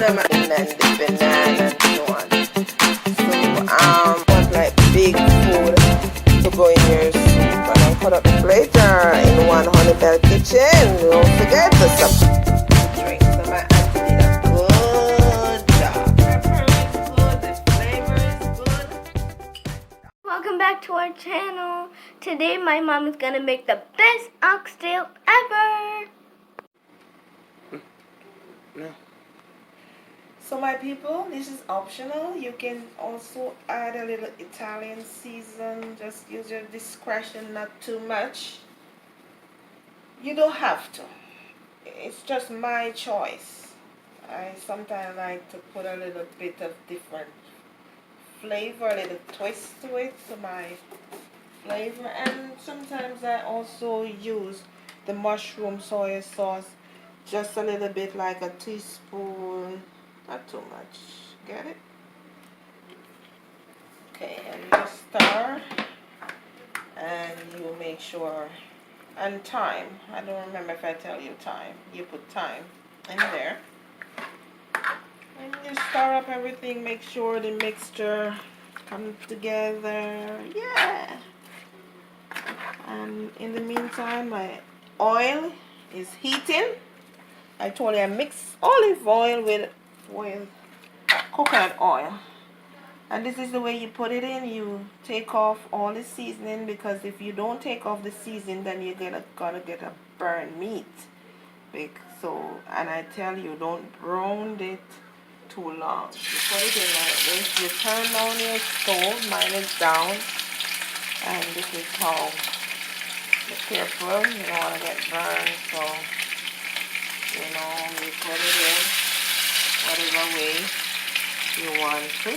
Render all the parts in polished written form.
them and the banana and so on. So want like big food to go in your soup. And I put up the plate in one Honey Bell kitchen. Don't forget the drink. So my auntie did a good job. Pepper is good, the flavor is good. Welcome back to our channel. Today my mom is gonna make the best oxtail ever. No. So my people, this is optional. You can also add a little Italian season. Just use your discretion, not too much. You don't have to. It's just my choice. I sometimes like to put a little bit of different flavor, a little twist to it, to my flavor. And sometimes I also use the mushroom soya sauce, just a little bit, like a teaspoon, not too much. Get it? Okay, and you stir, and you make sure, and thyme. I don't remember if I tell you thyme. You put thyme in there. And you stir up everything, make sure the mixture comes together. Yeah. And in the meantime, my oil is heating. I told you I mix olive oil with coconut oil. And this is the way you put it in. You take off all the seasoning, because if you don't take off the seasoning, then you're gonna get a burnt meat. So, and I tell you, don't brown it too long. You put it in like this. You turn on your stove. Mine is down. And this is how. Be careful. You don't want to get burned. So, you put it in whatever way you want to.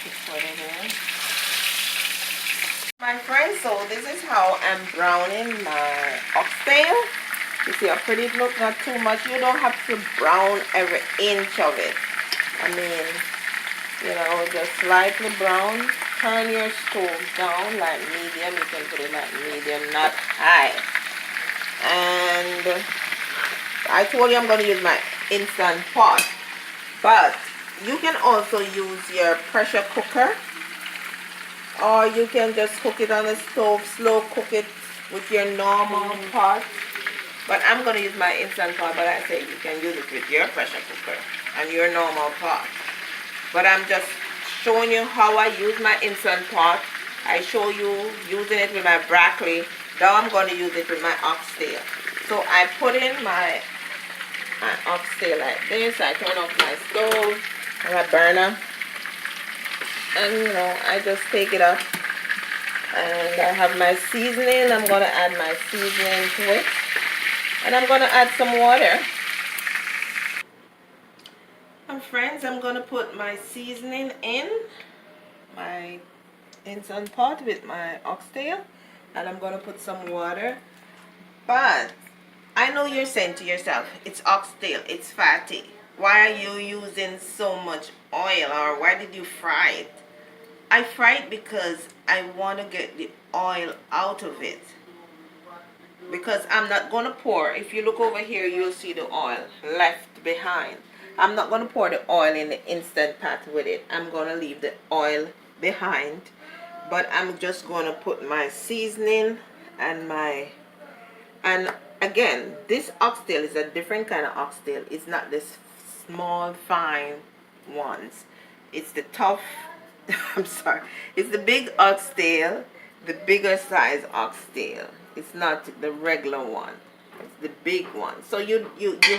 Just put it in. My friends, so this is how I'm browning my oxtail. You see how pretty it looks? Not too much. You don't have to brown every inch of it. I mean, just slightly brown. Turn your stove down like medium. You can put it like medium, not high. And I told you I'm going to use my instant pot. But you can also use your pressure cooker. Or you can just cook it on the stove, slow cook it with your normal pot. But I'm going to use my instant pot, but I say you can use it with your pressure cooker and your normal pot. But I'm just showing you how I use my instant pot. I show you using it with my broccoli. Now I'm going to use it with my oxtail. So I put in my oxtail like this. I turn off my stove and my burner. And I just take it up. And I have my seasoning. I'm going to add my seasoning to it. And I'm going to add some water. And friends, I'm going to put my seasoning in my instant pot with my oxtail. And I'm going to put some water. But I know you're saying to yourself, it's oxtail, it's fatty. Why are you using so much oil, or why did you fry it? I fry it because I want to get the oil out of it. Because I'm not going to pour. If you look over here, you'll see the oil left behind. I'm not going to pour the oil in the instant pot with it. I'm going to leave the oil behind. But I'm just going to put my seasoning and and again, this oxtail is a different kind of oxtail. It's not this small, fine ones. It's the tough, I'm sorry. It's the big oxtail, the bigger size oxtail. It's not the regular one. It's the big one. So you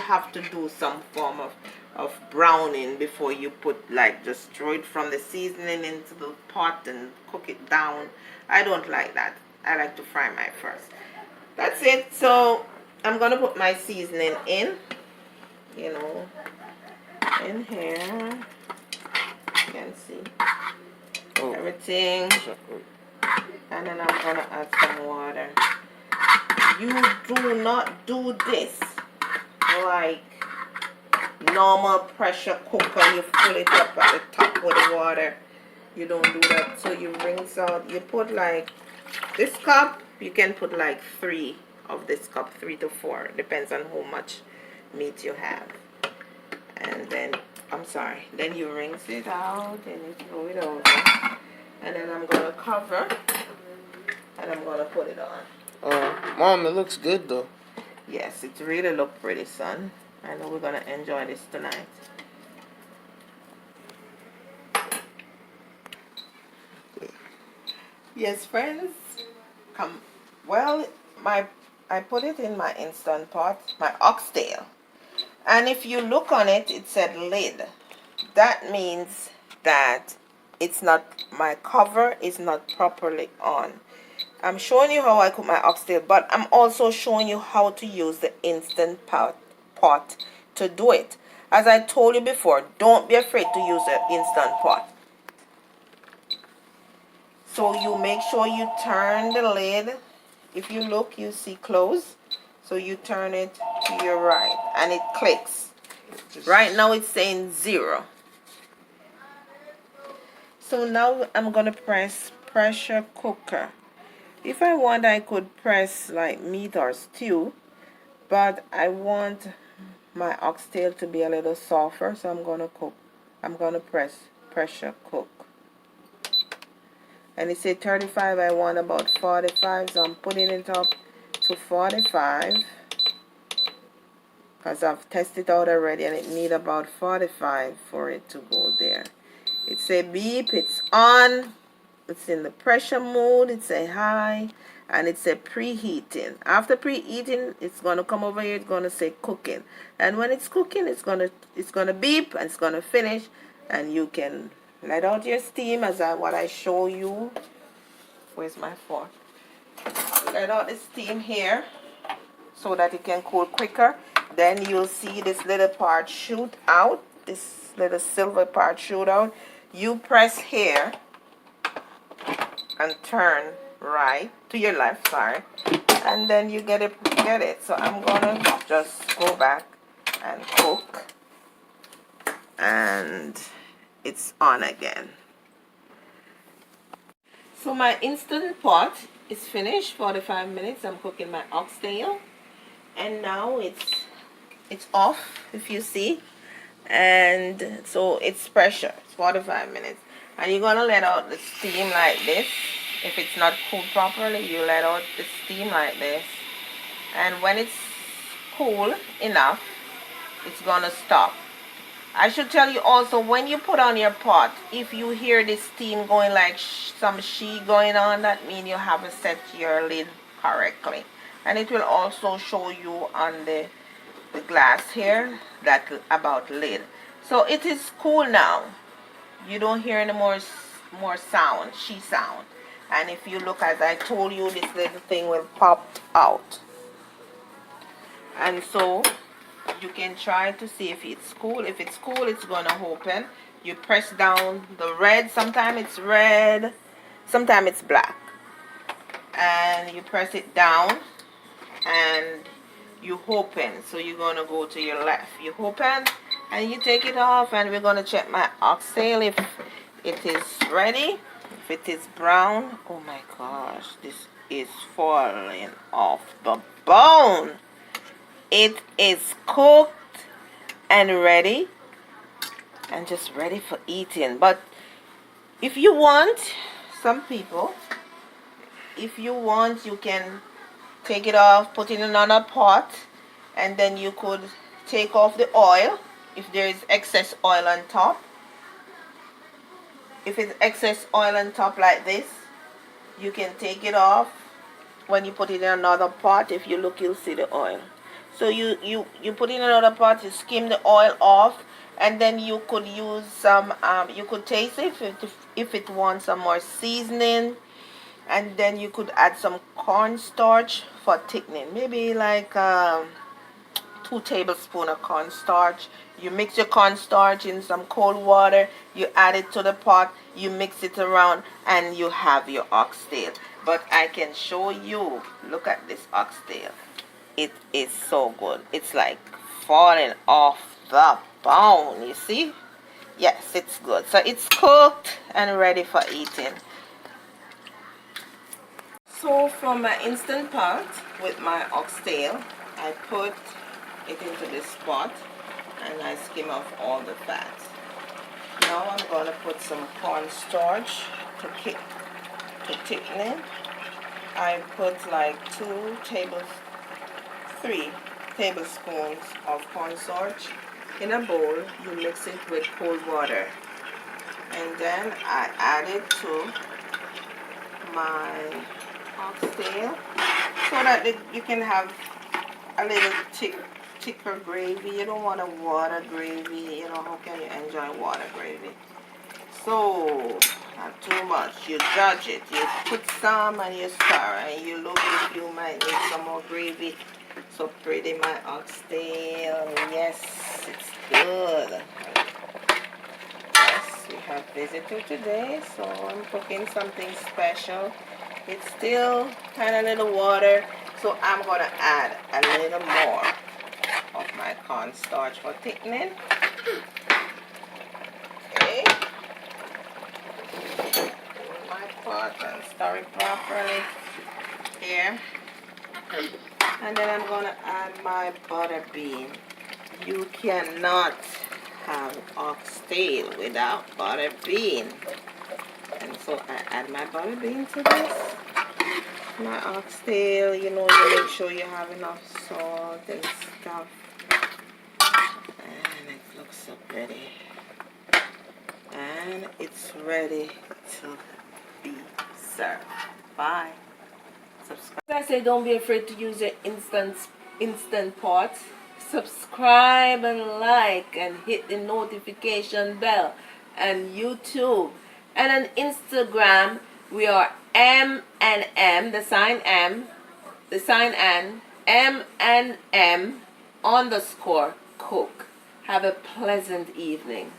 have to do some form of browning before you put, like, just throw it from the seasoning into the pot and cook it down. I don't like that. I like to fry mine first. That's it. So I'm going to put my seasoning in, in here. You can see everything. And then I'm going to add some water. You do not do this like normal pressure cooker. You fill it up at the top with the water. You don't do that. So you rinse out. You put like this cup. You can put like 3 of this cup, 3 to 4. Depends on how much meat you have. And then, I'm sorry, then you rinse it out and you throw it over. And then I'm going to cover and I'm going to put it on. Oh, Mom, it looks good though. Yes, it really looks pretty, son. I know we're going to enjoy this tonight. Yes, friends. Well, I put it in my Instant Pot, my oxtail. And if you look on it, it said lid. That means that it's not, my cover is not properly on. I'm showing you how I cook my oxtail, but I'm also showing you how to use the Instant Pot to do it. As I told you before, don't be afraid to use the Instant Pot. So you make sure you turn the lid. If you look, you see close. So you turn it to your right and it clicks. Right now it's saying 0. So now I'm going to press pressure cooker. If I want, I could press like meat or stew, but I want my oxtail to be a little softer, so I'm going to press pressure cook. And it said 35, I want about 45, so I'm putting it up to 45. Because I've tested it out already and it needs about 45 for it to go there. It said beep, it's on. It's in the pressure mode, it's a high, and it's a preheating. After preheating, it's going to come over here, it's going to say cooking. And when it's cooking, it's going to beep and it's going to finish, and you can let out your steam as what I show you. Where's my fork? Let out the steam here so that it can cool quicker. Then you'll see this little part shoot out, this little silver part shoot out. You press here and turn right to your left, sorry, and then you get it. So I'm gonna just go back and cook, and it's on again. So my Instant Pot is finished. 45 minutes. I'm cooking my oxtail, and now it's off, if you see, and so it's pressure. It's 45 minutes. And you're going to let out the steam like this. If it's not cooled properly, you let out the steam like this. And when it's cool enough, it's going to stop. I should tell you also, when you put on your pot, if you hear the steam going like some sheet going on, that means you haven't set your lid correctly. And it will also show you on the glass here that about lid. So it is cool now. You don't hear any more sound, sound. And if you look, as I told you, this little thing will pop out. And so you can try to see if it's cool. If it's cool, it's gonna open. You press down the red. Sometimes it's red, sometimes it's black. And you press it down and you open. So you're gonna go to your left. You open and you take it off, and we're gonna check my oxtail if it is ready. If it is brown, oh my gosh, this is falling off the bone. It is cooked and ready, and just ready for eating. But if you want, some people, if you want, you can take it off, put it in another pot, and then you could take off the oil if there is excess oil on top. If it's excess oil on top like this, you can take it off. When you put it in another pot, if you look, you'll see the oil. So you put it in another pot, you skim the oil off, and then you could use some, you could taste it if it wants some more seasoning, and then you could add some cornstarch for thickening. Maybe like 2 tablespoons of cornstarch. You mix your cornstarch in some cold water, you add it to the pot, you mix it around, and you have your oxtail. But I can show you, look at this oxtail. It is so good. It's like falling off the bone, you see? Yes, it's good. So it's cooked and ready for eating. So from my instant pot with my oxtail, I put it into this pot and I skim off all the fat. Now I'm going to put some cornstarch to thicken it. I put like 3 tablespoons of cornstarch in a bowl. You mix it with cold water. And then I add it to my oxtail so that you can have a little thicker gravy. You don't want a water gravy. You know, how can you enjoy water gravy? So, not too much. You judge it. You put some and you stir and you look if you might need some more gravy. So pretty, my oxtail. Yes, it's good. Yes, we have visitor today, so I'm cooking something special. It's still kind of little water, so I'm going to add a little more of my cornstarch for thickening. Okay. My pot and stir it properly here. And then I'm going to add my butter bean. You cannot have oxtail without butter bean. And so I add my butter bean to this. My oxtail, you know, you make sure you have enough salt and stuff. And it looks so pretty. And it's ready to be served. Bye. Subscribe. I say don't be afraid to use your instant pot. Subscribe and like and hit the notification bell. And YouTube and on Instagram we are M&M, the sign M, the sign N, M&M _ cook. Have a pleasant evening.